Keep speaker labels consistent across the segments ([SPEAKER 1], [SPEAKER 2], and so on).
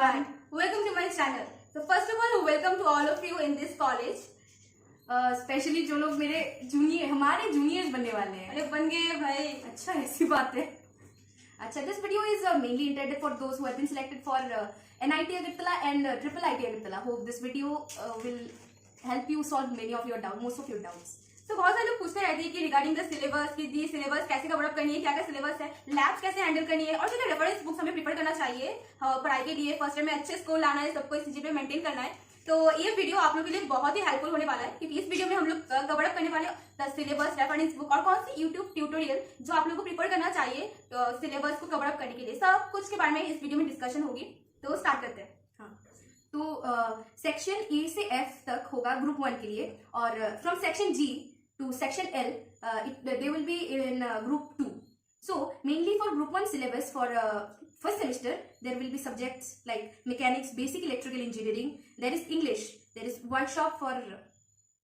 [SPEAKER 1] everyone, welcome to my channel. So first of all, welcome to all of you in this college.
[SPEAKER 2] Specially जो लोग मेरे हमारे juniors बनने वाले हैं.
[SPEAKER 1] अरे बन गए भाई.
[SPEAKER 2] अच्छा, ऐसी बात है. अच्छा, this video is mainly intended for those who have been selected for NIT Agartala and Triple IT Agartala. Hope this video will help you solve many of your doubts, most of your doubts.
[SPEAKER 1] तो बहुत सारे लोग पूछते रहते हैं कि regarding the syllabus की दी syllabus कैसे कवर अप करनी है, क्या क्या सिलेबस है, लैब्स कैसे हैंडल करनी है और क्या रेफरेंस बुक्स हमें प्रिपेयर करना चाहिए पढ़ाई के लिए. फर्स्ट ईयर में अच्छे स्कोर लाना है, सबको इस चीज पे मेंटेन करना है. तो ये वीडियो आप लोगों के लिए बहुत ही हेल्पफुल होने वाला है क्योंकि इस वीडियो में हम लोग कवर अप करने वाले द सिलेबस, रेफरेंस बुक और कौन सी यूट्यूब ट्यूटोरियल जो आप लोगों को प्रिपेयर करना चाहिए सिलेबस को कवर अप करने के लिए, सब कुछ के बारे में इस वीडियो में डिस्कशन होगी. तो स्टार्ट करते हैं.
[SPEAKER 2] तो सेक्शन ए से एफ तक होगा ग्रुप 1 के लिए और from section G to section L, they will be in group 2. So mainly for group 1 syllabus for first semester, there will be subjects like mechanics, basic electrical engineering. There is English. There is workshop for,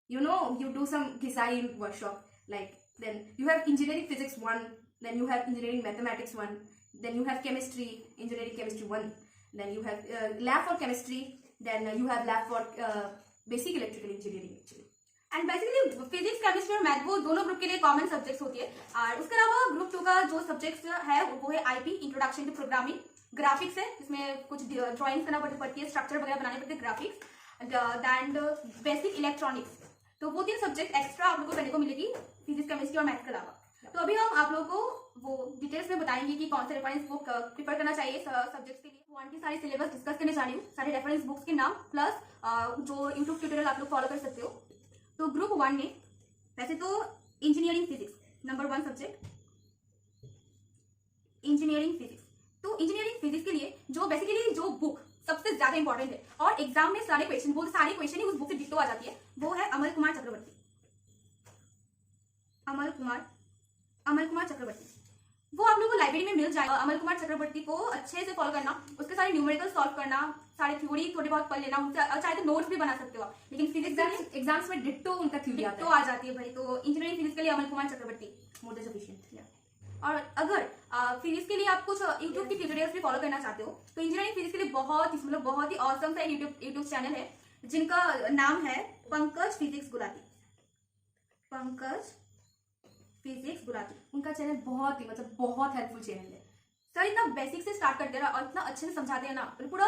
[SPEAKER 2] you do some design workshop. Like then you have engineering physics 1. Then you have engineering mathematics 1. Then you have chemistry, engineering chemistry 1. Then you have lab for chemistry. Then you have lab for basic electrical engineering actually.
[SPEAKER 1] And basically physics, chemistry और math वो दोनों group के लिए common subjects होती है. और उसके अलावा ग्रुप 2 का जो सब्जेक्ट्स है वो है IP, introduction to programming. Graphics है, इसमें कुछ ड्राइंग्स करना पड़ती है, स्ट्रक्चर वगैरह बनाने पड़ते हैं. Graphics and basic electronics. तो वो 3 सब्जेक्ट एक्स्ट्रा आप लोगों को करने को मिलेगी फिजिक्स, केमिस्ट्री और मैथ के अलावा. तो अभी हम आप लोगों को वो डिटेल्स में बताएंगे कि कौन से रेफरेंस बुक प्रिपेयर करना चाहिए सब्जेक्ट्स के लिए. वन की सारी सिलेबस डिस्कस करने जा रही हूँ, सारे रेफरेंस बुक्स के नाम प्लस जो यूट्यूब ट्यूटोरियल आप लोग फॉलो कर सकते हो. तो ग्रुप 1 में वैसे तो engineering physics number 1 subject, engineering physics. तो इंजीनियरिंग फिजिक्स के लिए जो बेसिकली जो बुक सबसे ज्यादा इंपॉर्टेंट है और एग्जाम में सारे क्वेश्चन ही उस बुक से डिट्टो आ जाती है, वो है अमल कुमार चक्रवर्ती. अमल कुमार चक्रवर्ती वो आप लोगों को लाइब्रेरी में मिल जाएगा. अमल कुमार चक्रवर्ती को अच्छे से फॉलो करना, उसके सारे न्यूमेरिकल सॉल्व करना, सारे थ्योरी थोड़ी बहुत पढ़ लेना, उनसे चाहे तो नोट्स भी बना सकते हो आप. लेकिन फिजिक्स
[SPEAKER 2] एग्जाम्स में डिट्टो उनका थ्योरी
[SPEAKER 1] आ जाती है भाई. तो इंजीनियरिंग फिजिक्स के लिए अमल कुमार चक्रवर्ती
[SPEAKER 2] मोर देन सफिशिएंट.
[SPEAKER 1] और अगर फिजिक्स के लिए आप कुछ यूट्यूब की ट्यूटोरियल्स भी फॉलो करना चाहते हो तो इंजीनियरिंग फिजिक्स के लिए बहुत ही ऑसम सा यूट्यूब चैनल है जिनका नाम है पंकज फिजिक्स गुलाटी. पंकज फिजिक्स गुलाटी,
[SPEAKER 2] उनका चैनल बहुत हेल्पफुल चैनल है.
[SPEAKER 1] सर इतना बेसिक से स्टार्ट करते हैं और इतना अच्छे से समझाते हैं ना, पूरा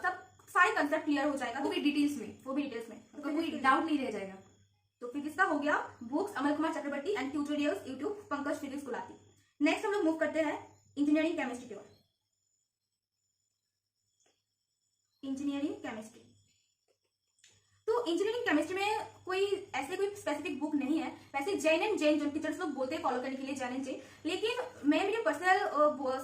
[SPEAKER 1] सब सारे कंसेप्ट क्लियर हो जाएगा.
[SPEAKER 2] वो भी डिटेल्स में तो कोई डाउट नहीं रह जाएगा.
[SPEAKER 1] तो फिजिक्स का हो गया books Amal Kumar Chakraborty and tutorials YouTube Pankaj physics Gulati. Next हम लोग मूव करते हैं इंजीनियरिंग केमिस्ट्री की ओर. इंजीनियरिंग केमिस्ट्री, तो इंजीनियरिंग केमिस्ट्री में कोई स्पेसिफिक बुक नहीं है. वैसे जैन जो टीचर्स लोग बोलते हैं फॉलो करने के लिए जैन. लेकिन मैं मेरे पर्सनल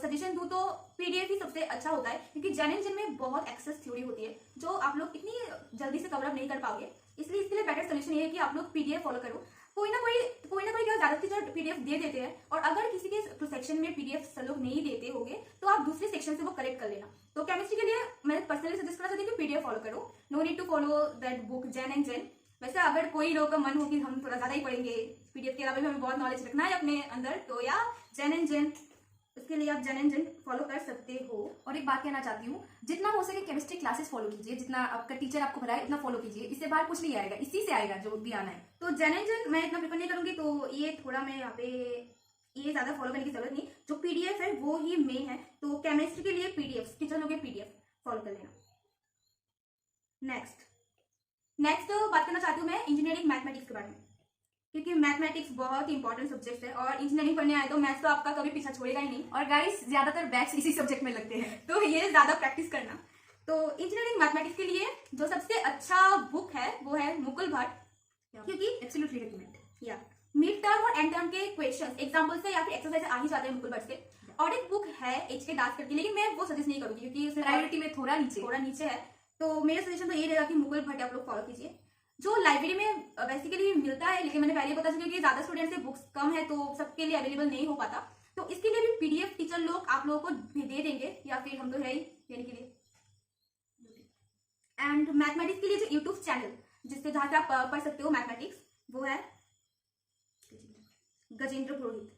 [SPEAKER 1] सजेशन दूं तो पीडीएफ ही सबसे अच्छा होता है क्योंकि जैन में बहुत एक्सेस थ्योरी होती है जो आप लोग इतनी जल्दी से कवर अप नहीं कर पाओगे. इसलिए इसके लिए बेटर सोल्यूशन ये है कि आप लोग पीडीएफ फॉलो करो. कोई ना कोई क्या ज्यादा टीचर पीडीएफ दे देते हैं और अगर किसी के सेक्शन में पीडीएफ लोग नहीं देते होंगे तो आप दूसरे सेक्शन से वो करेक्ट कर लेना. तो केमिस्ट्री के लिए मैं पर्सनली सजेस्ट करना चाहती हूँ कि पीडीएफ फॉलो करो. No need to follow that book Jain. वैसे अगर कोई लोगों का मन हो कि हम थोड़ा ज्यादा ही पढ़ेंगे, पीडीएफ के अलावा भी हमें बहुत नॉलेज रखना है अपने अंदर, तो या जैन उसके लिए आप जैन फॉलो कर सकते हो.
[SPEAKER 2] और एक बात कहना चाहती हूँ, जितना हो सके केमिस्ट्री क्लासेस फॉलो कीजिए, जितना आपका टीचर आपको पढ़ाए उतना फॉलो कीजिए. इससे बाहर कुछ नहीं आएगा, इसी से आएगा जो भी आना है.
[SPEAKER 1] तो जैन मैं इतना प्रिफर नहीं करूंगी, तो ये थोड़ा मैं यहाँ पे ये ज्यादा फॉलो करने की जरूरत नहीं. जो पीडीएफ है वो ही मेन है. तो केमिस्ट्री के लिए पीडीएफ टीचर लोग पीडीएफ फॉलो कर लेना. नेक्स्ट बात करना चाहती हूँ मैं इंजीनियरिंग मैथमेटिक्स के बारे में क्योंकि मैथमेटिक्स बहुत ही इंपॉर्टेंट सब्जेक्ट है और इंजीनियरिंग पढ़ने आए तो मैथ्स तो आपका कभी पीछा छोड़ेगा ही नहीं.
[SPEAKER 2] और गाइस ज्यादातर बैक्स इसी सब्जेक्ट में लगते हैं
[SPEAKER 1] तो ये ज्यादा प्रैक्टिस करना. तो इंजीनियरिंग मैथमेटिक्स के लिए जो सबसे अच्छा बुक है वो है मुकुल भट्ट, क्योंकि
[SPEAKER 2] एब्सोल्युटली रिकमेंड.
[SPEAKER 1] या मिड टर्म और एंड टर्म के क्वेश्चंस एग्जांपल से या फिर एक्सरसाइज आ ही जाते हैं मुकुल भट्ट से. और एक बुक है एचके दास करके, लेकिन मैं वो सजेस्ट नहीं करूंगी क्योंकि उसमें
[SPEAKER 2] प्रायोरिटी में थोड़ा नीचे है.
[SPEAKER 1] तो मेरा सजेशन तो ये रहेगा कि मुकुल भट्ट आप लोग फॉलो कीजिए जो लाइब्रेरी में बेसिकली मिलता है. लेकिन मैंने पहले बता चुकी कि ज्यादा स्टूडेंट्स से बुक्स कम है तो सबके लिए अवेलेबल नहीं हो पाता. तो इसके लिए भी पीडीएफ टीचर लोग आप लोगों को दे देंगे या फिर हम तो है ही देने के लिए. एंड मैथमेटिक्स के लिए जो यूट्यूब चैनल जिससे जहां से आप पढ़ सकते हो मैथमेटिक्स वो है गजेंद्र पुरोहित.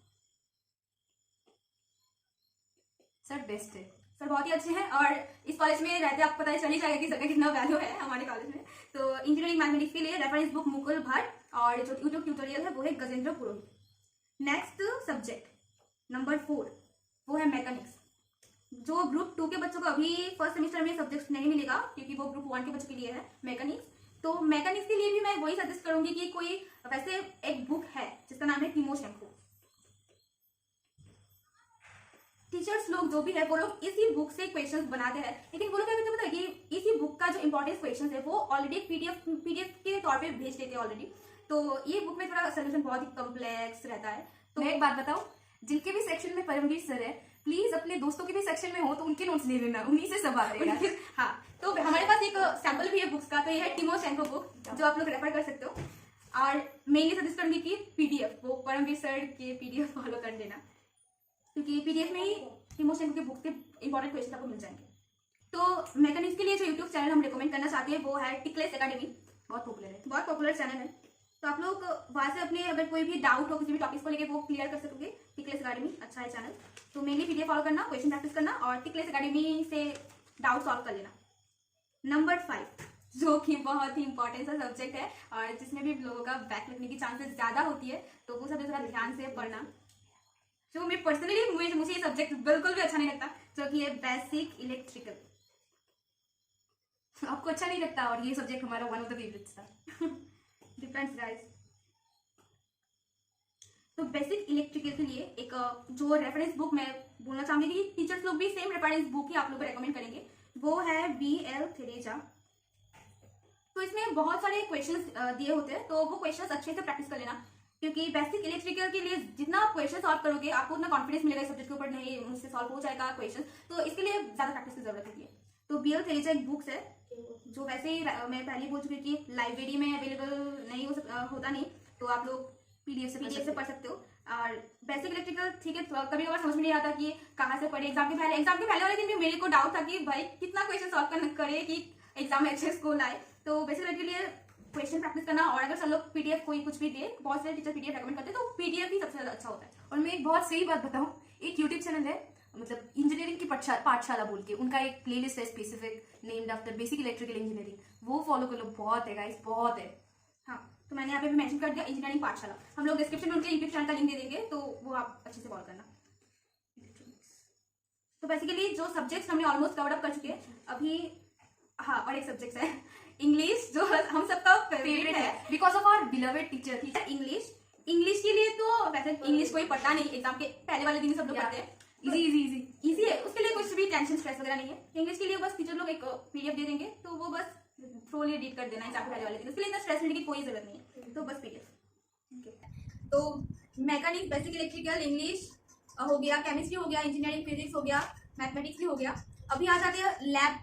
[SPEAKER 2] सर बेस्ट है.
[SPEAKER 1] सर बहुत ही अच्छे हैं और इस कॉलेज में रहते आपको पता चल ही जाएगा कि सर का कितना वैल्यू है हमारे कॉलेज में। तो इंजीनियरिंग मैथमेटिक्स के लिए रेफरेंस बुक मुकुल भट्ट और जो यूट्यूब ट्यूटोरियल है वो है गजेंद्र पुरोहित। नेक्स्ट सब्जेक्ट नंबर 4 वो है मैकेनिक्स। जो ग्रुप 2 के बच्चों को अभी फर्स्ट सेमेस्टर में सब्जेक्ट नहीं मिलेगा क्योंकि वो ग्रुप 1 के बच्चों के लिए है मैकेनिक्स। तो मैकेनिक्स के लिए भी मैं वही सजेस्ट करूंगी कि कोई वैसे एक बुक है जिसका नाम है टिमोशेंको। टीचर्स लोग जो भी है वो लोग इसी बुक से क्वेश्चंस बनाते हैं, लेकिन वो लोग क्या करते हैं पता है कि इसी बुक का जो इंपॉर्टेंट क्वेश्चंस है वो ऑलरेडी पीडीएफ के तौर पे भेज देते हैं ऑलरेडी। तो ये बुक में थोड़ा सोल्यूशन बहुत ही कॉम्प्लेक्स रहता है।
[SPEAKER 2] तो मैं एक बात बताऊं, जिनके भी सेक्शन में परमवीर सर है, प्लीज अपने दोस्तों के भी सेक्शन में हो तो उनके नोट्स ले लेना, उन्हीं से सब आते हैं।
[SPEAKER 1] हाँ, तो हमारे पास एक सैंपल भी है बुक्स का, तो ये है टिमोशेंको बुक जो आप लोग रेफर कर सकते हो। और मेनली सजेस्ट करूंगी कि पीडीएफ वो परमवीर सर के पीडीएफ फॉलो कर लेना, क्योंकि पीडीएफ में ही टिमोशेंको के बुक के इंपॉर्टेंट क्वेश्चन आपको मिल जाएंगे। तो मैकेनिक्स के लिए जो यूट्यूब चैनल हम रिकमेंड करना चाहते हैं वो है टिकलेस एकेडमी।
[SPEAKER 2] बहुत पॉपुलर है,
[SPEAKER 1] बहुत पॉपुलर चैनल है। तो आप लोग वहां से अपने अगर कोई भी डाउट हो किसी भी टॉपिक्स को लेके वो क्लियर कर सकोगे। टिकलेस एकेडमी अच्छा है चैनल। तो मेनली पीडीएफ फॉलो करना, क्वेश्चन प्रैक्टिस करना और टिकलेस एकेडमी से डाउट सॉल्व कर लेना। नंबर 5 जो कि बहुत ही इंपॉर्टेंट सा सब्जेक्ट है और जिसमें भी लोगों का बैक लगने की चांसेस ज्यादा होती है, तो वो सब थोड़ा ध्यान से पढ़ना। जो मैं पर्सनली मुझे ये सब्जेक्ट बिल्कुल भी अच्छा नहीं लगता, जो कि है बेसिक इलेक्ट्रिकल।
[SPEAKER 2] आपको अच्छा नहीं लगता और ये सब्जेक्ट हमारा वन ऑफ द फेवरेट्स था।
[SPEAKER 1] Difference guys. तो बेसिक इलेक्ट्रिकल के लिए एक जो रेफरेंस बुक मैं बोलना चाहूंगी कि टीचर्स लोग भी सेम रेफरेंस बुक ही आप लोग को रेकमेंड करेंगे, वो है BL थेरेजा। तो इसमें बहुत सारे क्वेश्चंस दिए होते हैं, तो वो क्वेश्चंस अच्छे से प्रैक्टिस कर लेना, क्योंकि बेसिक इलेक्ट्रिकल के लिए जितना आप क्वेश्चन सॉल्व करोगे आपको उतना कॉन्फिडेंस मिलेगा इस सब्जेक्ट के ऊपर, नहीं मुझसे सॉल्व हो जाएगा क्वेश्चन। तो इसके लिए ज्यादा प्रैक्टिस की जरूरत होती है। तो BL थेरेजा एक बुक्स है जो वैसे ही मैं पहले बोल चुकी कि लाइब्रेरी में अवेलेबल नहीं होता नहीं, तो आप लोग पीडीएफ से पढ़ सकते हो। और बेसिक इलेक्ट्रिकल ठीक है, कभी कभार समझ में नहीं आता कि कहाँ से पढ़े। एग्जाम के पहले वाले दिन भी मेरे को डाउट था कि भाई कितना क्वेश्चन सॉल्व करे कि एग्जाम में अच्छे स्कोर लाए। तो बेसिक इलेक्ट्रिकल के लिए क्वेश्चन प्रैक्टिस करना, और अगर सब लोग पीडीएफ कोई कुछ भी दे, बहुत सारे टीचर पीडीएफ रेकमेंड करते हैं, तो पीडीएफ ही सबसे ज्यादा अच्छा होता है।
[SPEAKER 2] और मैं एक बहुत सही बात बताऊं, एक यूट्यूब चैनल है मतलब इंजीनियरिंग की पाठशाला बोल के, उनका एक प्लेलिस्ट है specific named after basic electrical engineering, वो फॉलो कर लो, बहुत है गाइस, बहुत है।
[SPEAKER 1] हाँ, तो मैंने यहाँ पे भी मेंशन कर दिया इंजीनियरिंग पाठशाला। हम लोग डिस्क्रिप्शन में उनके यूट्यूब चैनल का लिंक दे देंगे, तो वो आप अच्छे से फॉलो करना। तो बेसिकली जो सब्जेक्ट्स हमने ऑलमोस्ट कवर अप कर चुके हैं अभी। हाँ, और एक सब्जेक्ट है इंग्लिश, जो हम सबका फेवरेट है
[SPEAKER 2] because of our beloved teacher.
[SPEAKER 1] ठीक है, इंग्लिश के लिए तो वैसे इंग्लिश कोई पढ़ता नहीं, एग्जाम के पहले वाले दिन सब लोग पढ़ते हैं। इजी है, उसके लिए कुछ भी टेंशन स्ट्रेस वगैरह नहीं है। इंग्लिश के लिए बस टीचर लोग एक पीडीएफ दे देंगे, तो वो बस थ्रोली रीड कर देना एग्जाम के पहले वाले दिन। उसके लिए इतना स्ट्रेस लेने की कोई जरूरत नहीं है, तो बस पीडीएफ। तो मैकेनिक्स, बेसिक इलेक्ट्रिकल, इंग्लिश हो गया, केमिस्ट्री हो गया, इंजीनियरिंग फिजिक्स हो गया, मैथमेटिक्स भी हो गया। अभी आ जाते हैं लैब।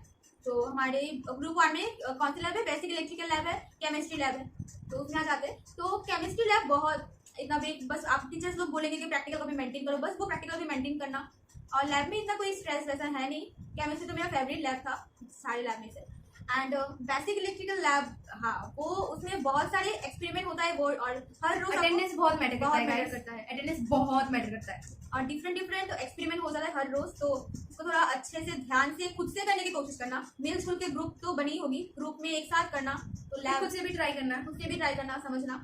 [SPEAKER 1] तो हमारे ग्रुप 1 में कौन सी लैब है? बेसिक इलेक्ट्रिकल लैब है, केमिस्ट्री लैब है, तो उसमें आ जाते हैं। तो केमिस्ट्री लैब बहुत इतना भी, बस आप टीचर्स लोग बोलेंगे कि प्रैक्टिकल को भी मेंटेन करो, बस वो प्रैक्टिकल भी मेंटेन करना। और लैब में इतना कोई स्ट्रेस वैसा है नहीं। केमिस्ट्री तो मेरा फेवरेट लैब था सारे लैब में से। एंड बेसिक इलेक्ट्रिकल लैब, हाँ, वो उसमें बहुत सारे एक्सपेरिमेंट होता है वो, और हर रोज
[SPEAKER 2] अटेंडेंस बहुत मैटर करता है, अटेंडेंस बहुत मैटर करता है,
[SPEAKER 1] और डिफरेंट एक्सपेरिमेंट हो जाता है हर रोज। तो उसको थोड़ा अच्छे से ध्यान से खुद से करने की कोशिश करना। मिलजुल के ग्रुप तो बनी होगी, ग्रुप में एक साथ करना, तो लैब
[SPEAKER 2] खुद से भी ट्राई करना,
[SPEAKER 1] समझना।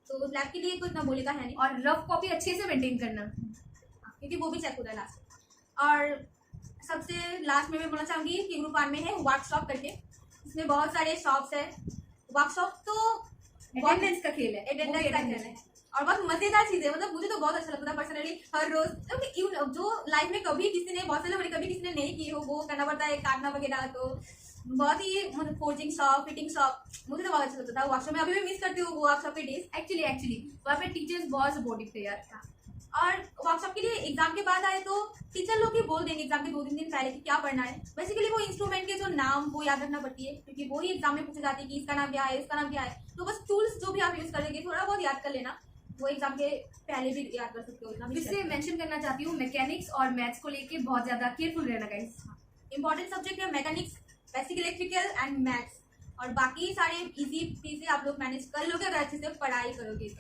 [SPEAKER 1] तो लैब के लिए कोई इतना बोलेगा है नहीं।
[SPEAKER 2] और रफ कॉपी अच्छे से मेंटेन करना,
[SPEAKER 1] क्योंकि वो भी चेक होता है लास्ट। और सबसे लास्ट में मैं बोलना चाहूंगी कि ग्रुप 1 में है वर्कशॉप करके, इसमें बहुत सारे शॉप्स है। वर्कशॉप तो
[SPEAKER 2] अटेंडेंस का खेल है,
[SPEAKER 1] और बहुत मजेदार चीज है। मतलब मुझे तो बहुत अच्छा लगता था पर्सनली हर रोज। जो लाइफ में कभी किसी ने, बहुत से लोग कभी किसी ने नहीं की हो, वो करना पड़ता है काटना वगैरह। तो बहुत ही मतलब फोर्जिंग शॉप, फिटिंग शॉप, मुझे तो बहुत अच्छा लगता था वर्कशॉप में। अभी भी मिस करती हूँ वो वर्कशॉप के डेज।
[SPEAKER 2] एक्चुअली वहाँ पे टीचर्स बहुत सपोर्टिव थे यार।
[SPEAKER 1] और वर्कशॉप के लिए एग्जाम के बाद आए तो टीचर लोग ही बोल देंगे एग्जाम के 2-3 दिन पहले कि क्या पढ़ना है। बेसिकली वो इंस्ट्रूमेंट के जो नाम वो याद रखना पड़ती है, क्योंकि वो ही एग्जाम में पूछे जाती है कि इसका नाम क्या है, इसका नाम क्या है। तो बस टूल्स जो भी आप यूज करेंगे थोड़ा बहुत याद कर लेना, वो एग्जाम के पहले भी याद कर सकते हो। इतना
[SPEAKER 2] इससे मेंशन करना चाहती हूँ, मैकेनिक्स और मैथ्स को लेके बहुत ज्यादा केयरफुल रहना गाइस।
[SPEAKER 1] इंपॉर्टेंट सब्जेक्ट है mechanics, basic electrical and maths, और बाकी सारे इजी चीजें आप लोग मैनेज कर लोगे अगर अच्छे से पढ़ाई करोगे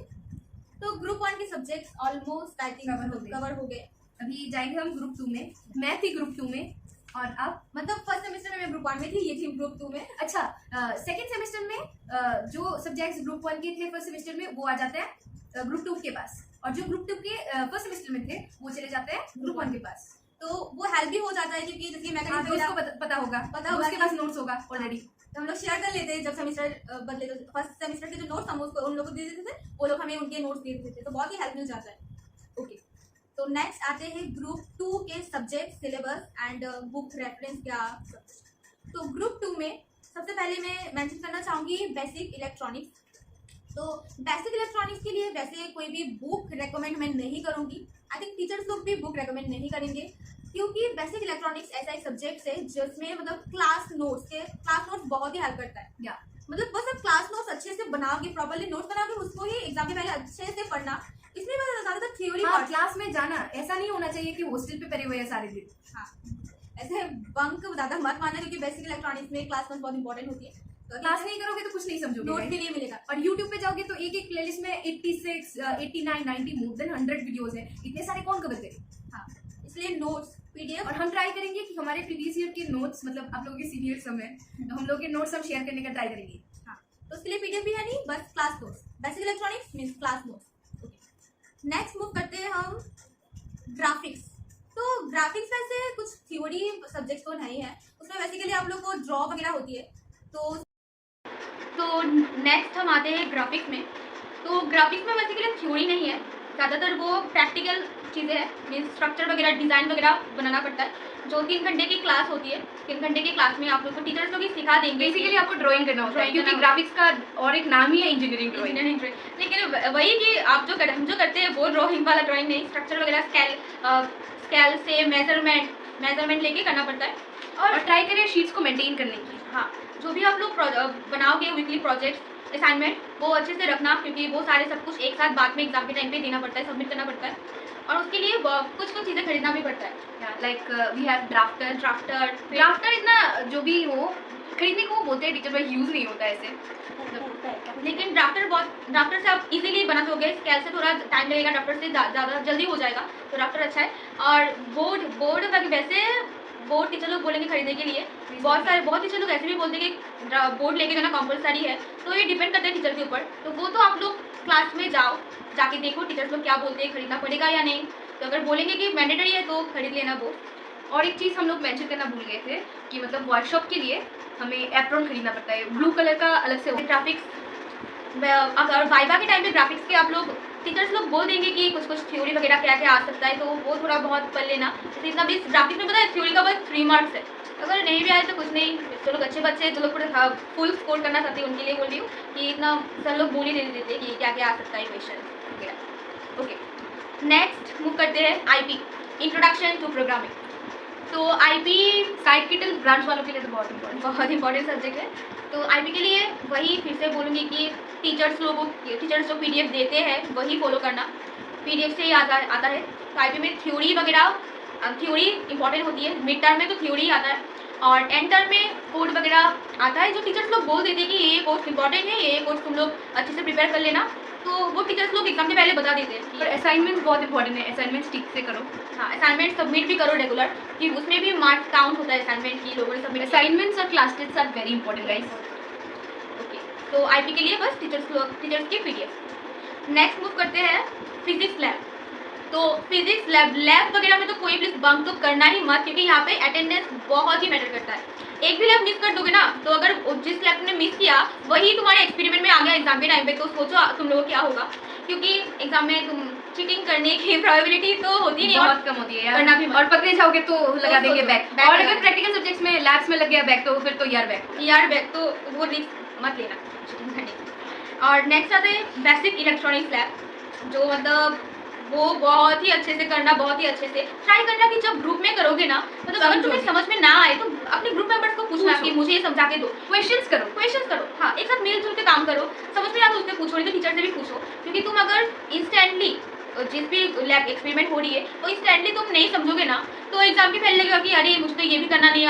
[SPEAKER 1] तो ग्रुप 1 के subjects almost I think cover हो गए।
[SPEAKER 2] अभी जाएंगे हम ग्रुप 2 में, मैथ ही ग्रुप 2 में। और अब
[SPEAKER 1] मतलब फर्स्ट सेमेस्टर में मैं ग्रुप 1 में थी, ये थी ग्रुप 2 में।
[SPEAKER 2] अच्छा, सेकेंड सेमेस्टर में जो सब्जेक्ट्स ग्रुप 1 के थे फर्स्ट सेमेस्टर में वो आ जाते हैं ग्रुप 2 के पास, और जो ग्रुप 2 के फर्स्ट सेमेस्टर में थे वो चले जाते हैं ग्रुप 1 के पास।
[SPEAKER 1] तो वो हेल्प भी हो जाता है क्योंकि जैसे
[SPEAKER 2] हाँ,
[SPEAKER 1] मैकेनिज्म
[SPEAKER 2] तो उसको पता होगा उसके पास नोट्स होगा ऑलरेडी,
[SPEAKER 1] तो हम लोग शेयर कर लेते हैं। जब सेमेस्टर बदले तो फर्स्ट सेमेस्टर के जो नोट्स हम उसको उन लोगों को दे देते थे, वो लोग हमें उनके नोट्स दे देते थे, तो बहुत ही हेल्प मिल जाता है। ओके, तो नेक्स्ट आते हैं ग्रुप 2 के subject syllabus and book reference क्या सब कुछ। तो ग्रुप 2 में सबसे पहले मैं मेंशन करना चाहूंगी बेसिक इलेक्ट्रॉनिक्स। तो बेसिक इलेक्ट्रॉनिक्स के लिए वैसे कोई भी बुक रेकमेंड मैं नहीं करूंगी, आई थिंक टीचर्स लोग भी बुक रेकमेंड नहीं करेंगे, क्योंकि बेसिक इलेक्ट्रॉनिक्स ऐसा एक सब्जेक्ट है जिसमें मतलब क्लास नोट्स बहुत ही हेल्प करता है।
[SPEAKER 2] या
[SPEAKER 1] मतलब बस आप क्लास नोट्स अच्छे से बनाओगे, प्रॉपर्ली नोट्स बनाओगे, उसको ही एग्जाम के पहले अच्छे से पढ़ना। इसमें बस ज्यादातर थ्योरी
[SPEAKER 2] हाँ, क्लास में जाना ऐसा नहीं होना चाहिए कि हॉस्टल पे पड़े हुए हैं सारे दिन।
[SPEAKER 1] हाँ, ऐसे बंक ज्यादा मत मानना, क्योंकि बेसिक इलेक्ट्रॉनिक्स में क्लास नोट्स बहुत इंपॉर्टेंट होती है। तो
[SPEAKER 2] क्लास नहीं करोगे तो कुछ नहीं समझोगे
[SPEAKER 1] नोट के लिए मिलेगा।
[SPEAKER 2] और YouTube पे जाओगे तो एक एक प्लेलिस्ट में 86, 89, 90 मोर देन 100 वीडियोस हैं, इतने सारे कौन कवर करे।
[SPEAKER 1] हाँ, इसलिए नोट्स पीडीएफ,
[SPEAKER 2] और हम ट्राई करेंगे कि हमारे प्रीवियस ईयर के नोट्स, मतलब आप लोगों के सीनियर्स हम हैं तो हम लोग के नोट्स हम शेयर करने का ट्राई करेंगे।
[SPEAKER 1] हाँ, तो उसके लिए पीडीएफ भी है नहीं, बस class notes. Basic electronics means class notes. Okay, next move करते हैं हम ग्राफिक्स। तो ग्राफिक्स वैसे कुछ थ्योरी सब्जेक्ट तो नहीं है, उसमें बेसिकली आप लोग को ड्रॉ वगैरह होती है। तो नेक्स्ट हम आते हैं ग्राफिक्स में। तो ग्राफिक्स में बेसिकली थ्योरी नहीं है, ज़्यादातर वो प्रैक्टिकल चीज़ें हैं, मीन्स स्ट्रक्चर वगैरह डिज़ाइन वगैरह बनाना पड़ता है। जो 3 घंटे की क्लास होती है, 3 घंटे की क्लास में आप लोग को टीचर्स लोग ही सिखा देंगे।
[SPEAKER 2] बेसिकली आपको ड्राइंग करना होता है, क्योंकि ग्राफिक्स का और एक नाम ही है इंजीनियरिंग ड्राइंग।
[SPEAKER 1] लेकिन वही कि आप जो करते हैं वो ड्राइंग वाला ड्राइंग नहीं, स्ट्रक्चर वगैरह स्केल से मेजरमेंट लेके करना पड़ता है।
[SPEAKER 2] और ट्राई करें शीट्स को मेंटेन करने की।
[SPEAKER 1] हाँ, जो भी आप लोग बनाओगे वीकली प्रोजेक्ट असाइनमेंट, वो अच्छे से रखना, क्योंकि वो सारे सब कुछ एक साथ बाद में एग्जाम के टाइम पे देना पड़ता है, सबमिट करना पड़ता है, और उसके लिए कुछ चीज़ें खरीदना भी पड़ता है।
[SPEAKER 2] लाइक वी हैव ड्राफ्टर इतना जो भी हो खरीदने को बोलते हैं टीचर, भाई यूज़ नहीं होता है ऐसे।
[SPEAKER 1] लेकिन ड्राफ्टर से आप इजीली बना सकोगे, स्केल से थोड़ा टाइम लगेगा, ड्राफ्टर से ज़्यादा जल्दी हो जाएगा, तो ड्राफ्टर अच्छा है। और बोर्ड वैसे बोर्ड टीचर लोग बोलेंगे खरीदने के लिए, बहुत टीचर लोग ऐसे भी बोलते हैं कि बोर्ड लेके जाना कंपलसरी है, तो ये डिपेंड करता है टीचर के ऊपर। तो वो तो आप लोग क्लास में जाके देखो टीचर्स लोग क्या बोलते हैं, खरीदना पड़ेगा या नहीं। तो अगर बोलेंगे कि मैंडेटरी है तो खरीद लेना वो।
[SPEAKER 2] और एक चीज़ हम लोग मेंशन करना भूल गए थे कि मतलब वर्कशॉप के लिए हमें एप्रॉन खरीदना पड़ता है, ब्लू कलर का अलग से।
[SPEAKER 1] ग्राफिक्स, अगर वाइवा के टाइम पे ग्राफिक्स के आप लोग टीचर्स लोग बोल देंगे कि कुछ थ्योरी वगैरह क्या क्या आ सकता है, तो वो थोड़ा बहुत पढ़ लेना। जैसे इतना भी ग्राफिक्स में पता है थ्योरी का बस 3 मार्क्स है, अगर नहीं भी आए तो कुछ नहीं। जो लोग अच्छे बच्चे जो लोग फुल स्कोर करना चाहते हैं उनके लिए बोल रही हूँ कि इतना सर लोग बोल ही दे देते कि क्या क्या आ सकता है क्वेश्चन वगैरह। ओके, नेक्स्ट मूव करते हैं आईपी, इंट्रोडक्शन टू प्रोग्रामिंग। तो आईपी
[SPEAKER 2] साइड किटल ब्रांच वालों के लिए तो बहुत
[SPEAKER 1] इंपॉर्टेंट सब्जेक्ट है। तो आईपी के लिए वही फिर से बोलूँगी कि टीचर्स जो पीडीएफ देते हैं वही फॉलो करना, पीडीएफ से ही आता है। तो आईपी में थ्योरी इंपॉर्टेंट होती है, मिड टर्म में तो थ्योरी आता है, और एंड टर्म में कोड वगैरह आता है, जो टीचर्स लोग बोल देते हैं कि ये कोर्स इंपॉर्टेंट है, ये कोर्स तुम लोग अच्छे से प्रिपेयर कर लेना, तो वो टीचर्स लोग एग्जाम के पहले बता देते हैं।
[SPEAKER 2] और असाइनमेंट्स बहुत इंपॉर्टेंट है, असाइनमेंट्स ठीक से करो।
[SPEAKER 1] हाँ, असाइनमेंट सबमिट भी करो रेगुलर, कि उसमें भी मार्क्स काउंट होता है असाइनमेंट की, लोगों ने सबमिट।
[SPEAKER 2] असाइनमेंट्स और class test are very important guys.
[SPEAKER 1] Okay, तो आईपी के लिए बस टीचर्स की पीडीएफ। नेक्स्ट मूव करते हैं फिजिक्स लैब। तो फिजिक्स लैब वगैरह में तो कोई प्लीज बंक तो करना ही मत, क्योंकि यहाँ पे अटेंडेंस बहुत ही मैटर करता है। एक भी लैब मिस कर दोगे ना, तो अगर जिस लैब ने मिस किया वही तुम्हारे एक्सपेरिमेंट में आ गया एग्जाम के टाइम पे, तो सोचो तुम लोगों क्या होगा, क्योंकि एग्जाम में तुम चीटिंग करने की प्रोबेबिलिटी तो होती नहीं,
[SPEAKER 2] बहुत कम होती है यार।
[SPEAKER 1] करना भी
[SPEAKER 2] और पकड़े जाओगे तो लगा
[SPEAKER 1] तो
[SPEAKER 2] देंगे बैक। और अगर प्रैक्टिकल सब्जेक्ट्स में लैब्स में लग गया बैक, तो फिर तो यार बैक तो वो रिस्क मत लेना चीटिंग करने की। और नेक्स्ट आते हैं बेसिक इलेक्ट्रॉनिक्स लैब, जो मतलब वो बहुत ही अच्छे से करना, बहुत ही अच्छे से ट्राई करना कि जब ग्रुप में करोगे ना, मतलब अगर तुम्हें समझ में ना आए तो अपने ग्रुप मेंबर्स को पूछना कि मुझे ये समझा के दो, क्वेश्चंस करो। हाँ, एक साथ मिलजुल के काम करो, समझ में आ तो उससे पूछो, नहीं तो टीचर से भी पूछो, क्योंकि तुम अगर इंस्टेंटली जिस भी लैब एक्सपेरिमेंट हो रही है वो इंस्टेंटली तुम नहीं समझोगे ना, तो एग्जाम के पहले लगेगा कि अरे मुझे तो ये भी करना नहीं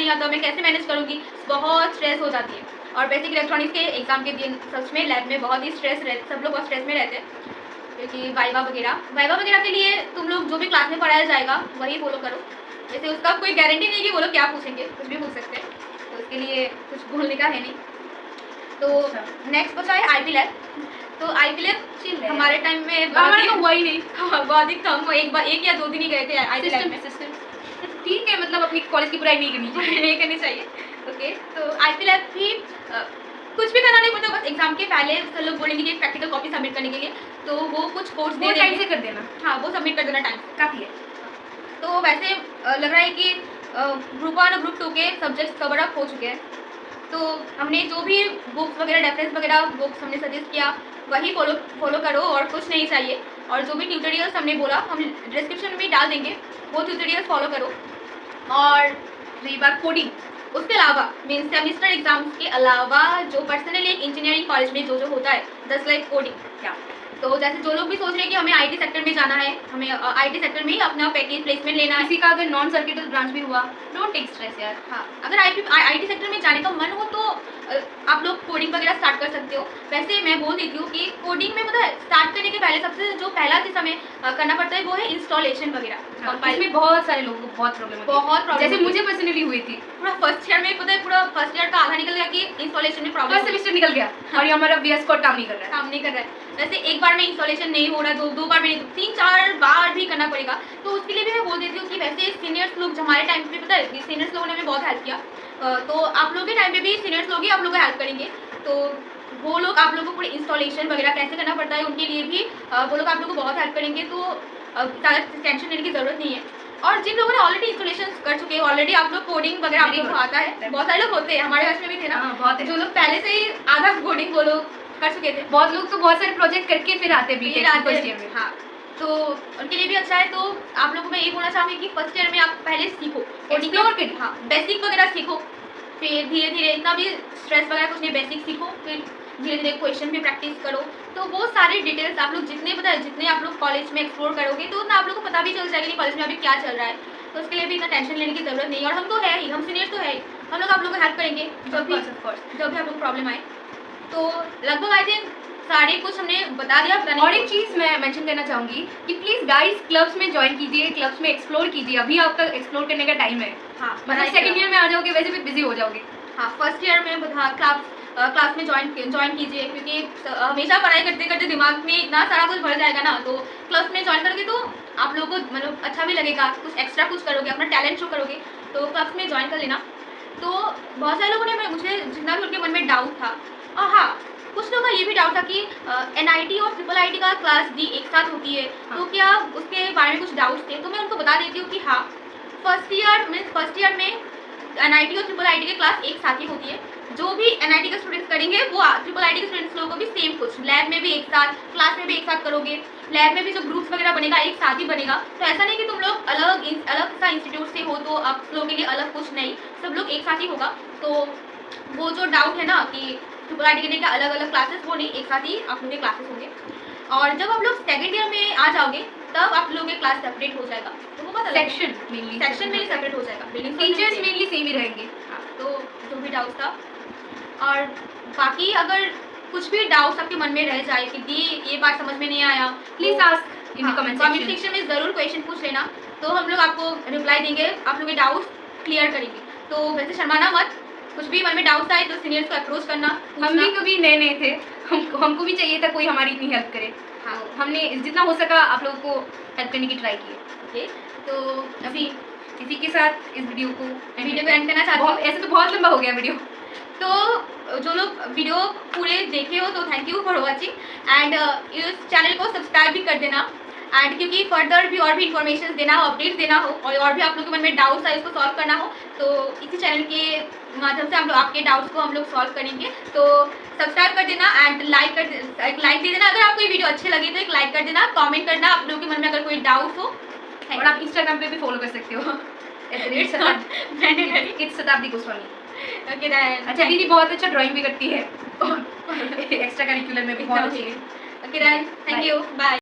[SPEAKER 2] आता, मैं कैसे मैनेज करूँगी, बहुत स्ट्रेस हो जाती है। और बेसिक इलेक्ट्रॉनिक्स के एग्जाम के दिन सच में लैब में बहुत ही स्ट्रेस रहते, सब लोग बहुत स्ट्रेस में रहते हैं, क्योंकि वाइवा वगैरह के लिए तुम लोग जो भी क्लास में पढ़ाया जाएगा वही फॉलो करो।
[SPEAKER 1] जैसे उसका कोई गारंटी नहीं कि वो लोग क्या पूछेंगे, कुछ भी पूछ सकते हैं, तो उसके लिए कुछ बोलने का है नहीं। तो नेक्स्ट बचा है आईपी लैब। तो आईपी लैब हमारे टाइम में
[SPEAKER 2] हमारे तो हुआ ही नहीं।
[SPEAKER 1] बहुत ही कम, एक या 2 दिन ही गए थे आईपी लैब में।
[SPEAKER 2] सिस्टम ठीक है, मतलब अपनी कॉलेज की बुराई नहीं करनी चाहिए।
[SPEAKER 1] नहीं करनी चाहिए। ओके, तो आईपी लैब भी कुछ भी करना नहीं पड़ता, बस एग्जाम के पहले सब लोग बोलेंगे कि प्रैक्टिकल कॉपी सबमिट करने के लिए, तो वो कुछ कोर्स दे
[SPEAKER 2] टाइम से
[SPEAKER 1] देंगे।
[SPEAKER 2] कर देना,
[SPEAKER 1] हाँ, वो सबमिट कर देना टाइम से,
[SPEAKER 2] काफी है।
[SPEAKER 1] तो वैसे लग रहा है कि ग्रुप 1 और ग्रुप 2 के सब्जेक्ट्स कवर अप हो चुके हैं। तो हमने जो भी बुक्स वगैरह, रेफरेंस वगैरह बुक्स हमने सजेस्ट किया वही फॉलो करो और कुछ नहीं चाहिए। और जो भी ट्यूटोरियल्स हमने बोला हम डिस्क्रिप्शन में डाल देंगे, वो ट्यूटोरियल्स फॉलो करो। और
[SPEAKER 2] रही बात कोडिंग,
[SPEAKER 1] उसके अलावा मीन सेमेस्टर एग्जाम्स के अलावा जो पर्सनली एक इंजीनियरिंग कॉलेज में जो होता है, जस्ट लाइक कोडिंग, क्या तो जैसे जो लोग भी सोच रहे हैं कि हमें आईटी सेक्टर में जाना है, हमें आईटी सेक्टर में ही अपना पैकेज प्लेसमेंट लेना है,
[SPEAKER 2] किसी का अगर नॉन सर्किटल ब्रांच भी हुआ, डोंट टेक स्ट्रेस यार।
[SPEAKER 1] हाँ, अगर आईटी सेक्टर में जाने का मन हो तो आप लोग कोडिंग वगैरह स्टार्ट कर सकते हो। वैसे मैं बोल देती हूँ कि कोडिंग में पता है स्टार्ट करने के पहले सबसे जो पहला चीज हमें करना पड़ता है वो है इंस्टॉलेशन वगैरह।
[SPEAKER 2] इसमें बहुत सारे लोगों को बहुत प्रॉब्लम, जैसे मुझे पर्सनली हुई थी।
[SPEAKER 1] पूरा फर्स्ट ईयर में पता है, पूरा फर्स्ट ईयर का आधा निकल गया कि इंस्टॉलेशन में प्रॉब्लम,
[SPEAKER 2] फर्स्ट सेमेस्टर निकल गया और ये हमारा वीएस कोड काम नहीं कर रहा है।
[SPEAKER 1] काम नहीं कर रहा है। वैसे एक बार में इंस्टॉलेशन नहीं हो रहा, दो बार में नहीं, 3-4 बार भी करना पड़ेगा। तो उसके लिए भी मैं बोल देती हूँ कि वैसे सीनियर्स लोग हमारे टाइम पे पता है सीनियर्स लोगों ने हमें बहुत हेल्प किया, तो आप लोगों के टाइम पे भी सीनियर्स लोग ही आप लोगों को हेल्प करेंगे। तो वो लोग आप लोगों को पूरे इंस्टॉलेशन वगैरह कैसे करना पड़ता है उनके लिए भी वो लोग आप लोगों को बहुत हेल्प करेंगे। तो ज़्यादा टेंशन लेने की ज़रूरत नहीं है। और जिन लोगों ने ऑलरेडी इंस्टॉलेशन कर चुके हैं, ऑलरेडी आप लोग कोडिंग वगैरह आप लोग को आता है, बहुत सारे लोग होते हैं, हमारे बैच में भी थे ना
[SPEAKER 2] बहुत,
[SPEAKER 1] जो लोग पहले से ही आधा कोडिंग वो लोग कर चुके थे।
[SPEAKER 2] बहुत लोग तो बहुत सारे प्रोजेक्ट करके फिर आते भी फर्स्ट ईयर में।
[SPEAKER 1] हाँ, तो उनके लिए भी अच्छा है। तो आप लोगों को मैं ये बोलना चाहूँगी कि फर्स्ट ईयर में आप पहले सीखो
[SPEAKER 2] एक्सप्लोर करिए,
[SPEAKER 1] हाँ, बेसिक वगैरह सीखो, फिर धीरे धीरे इतना भी स्ट्रेस वगैरह कुछ नहीं, बेसिक सीखो, फिर धीरे धीरे क्वेश्चन भी प्रैक्टिस करो। तो वो सारे डिटेल्स आप लोग जितने आप लोग कॉलेज में एक्सप्लोर करोगे तो उतना आप लोग को पता भी चल जाएगा कि कॉलेज में अभी क्या चल रहा है। तो उसके लिए भी इतना टेंशन लेने की जरूरत नहीं है। और हम तो है ही, हम सीनियर्स तो है ही, हम लोग आप लोग को हेल्प करेंगे जब भी आप लोग को प्रॉब्लम आए। तो लगभग आई थिंक सारे कुछ हमने बता दिया।
[SPEAKER 2] और एक चीज मैं मेंशन करना चाहूंगी कि प्लीज गाइस क्लब्स में ज्वाइन कीजिए, क्लब्स में एक्सप्लोर कीजिए, अभी आपका एक्सप्लोर करने का टाइम है।
[SPEAKER 1] हाँ,
[SPEAKER 2] मतलब सेकंड ईयर में आ जाओगे वैसे भी बिजी हो जाओगे।
[SPEAKER 1] हाँ, फर्स्ट ईयर में क्लास में ज्वाइन कीजिए, क्योंकि हमेशा पढ़ाई करते करते दिमाग में इतना सारा कुछ भर जाएगा ना, तो क्लास में ज्वाइन करोगे तो आप लोगों को मतलब अच्छा भी लगेगा, कुछ एक्स्ट्रा कुछ करोगे, अपना टैलेंट शो करोगे, तो क्लास में ज्वाइन कर लेना। तो बहुत सारे लोगों ने मुझे जितना भी उनके मन में डाउट था, और हाँ कुछ लोगों का ये भी डाउट था कि NIT और IIIT का क्लास D एक साथ होती है, तो क्या उसके बारे में कुछ डाउट्स थे। तो मैं उनको बता देती हूँ कि हाँ, फर्स्ट ईयर में NIT और IIIT की क्लास एक साथ ही होती है। जो भी NIT के स्टूडेंट्स करेंगे वो IIIT के स्टूडेंट्स लोगों को भी सेम कुछ, लैब में भी एक साथ, क्लास में भी एक साथ करोगे, लैब में भी जो ग्रुप्स वगैरह बनेगा एक साथ ही बनेगा। तो ऐसा नहीं कि तुम लोग अलग सा इंस्टीट्यूट से हो तो आप लोगों के लिए अलग कुछ नहीं, सब लोग एक साथ ही होगा। तो वो जो डाउट है ना कि IIIT के अलग अलग क्लासेस, वो नहीं, एक साथ ही आप लोग के क्लासेस होंगे। और जब आप लोग सेकेंड ईयर में आ जाओगे तब आप लोगों के क्लास सेपरेट हो जाएगा, तो वो पता
[SPEAKER 2] सेक्शन
[SPEAKER 1] में सेपरेट हो जाएगा,
[SPEAKER 2] टीचर्स मेनली सेम ही रहेंगे।
[SPEAKER 1] तो जो भी डाउट था, और बाकी अगर कुछ भी डाउट्स आपके मन में रह जाए कि दी ये बात समझ में नहीं आया,
[SPEAKER 2] please ask in the comment
[SPEAKER 1] section में जरूर क्वेश्चन पूछ लेना, तो हम लोग आपको रिप्लाई देंगे, आप लोग के डाउट्स क्लियर करेंगे। तो वैसे शर्माना मत, कुछ भी मन में डाउट्स आए तो सीनियर्स को अप्रोच करना।
[SPEAKER 2] हम भी कभी नए थे, हमको भी चाहिए था कोई हमारी इतनी हेल्प करे। हाँ, हमने जितना हो सका आप लोगों को हेल्प करने की ट्राई की।
[SPEAKER 1] ओके, तो अभी
[SPEAKER 2] इसी के साथ इस वीडियो को
[SPEAKER 1] एंड करना चाहती हूँ।
[SPEAKER 2] ऐसे तो बहुत लंबा हो गया वीडियो,
[SPEAKER 1] तो जो लोग वीडियो पूरे देखे हो तो thank you for watching, and इस चैनल को सब्सक्राइब भी कर देना। एंड क्योंकि फर्दर भी और भी इन्फॉर्मेशन देना हो, अपडेट्स देना हो, और भी आप लोगों के मन में डाउट्स है उसको सॉल्व करना हो, तो इसी चैनल के माध्यम से हम लोग आपके डाउट्स को हम लोग सॉल्व करेंगे। तो सब्सक्राइब कर देना एंड लाइक दे देना। अगर आपको ये वीडियो अच्छे लगे तो एक लाइक कर देना, कमेंट करना आप लोगों के मन में अगर कोई डाउट हो,
[SPEAKER 2] और आप इंस्टाग्राम पे भी फॉलो कर सकते हो, इट्स शताब्दी गोस्वामी।
[SPEAKER 1] ओके देन,
[SPEAKER 2] अच्छा, दीदी बहुत अच्छा ड्राइंग भी करती है, एक्स्ट्रा करिकुलर में भी बहुत अच्छी है।
[SPEAKER 1] Okay then, thank you, bye.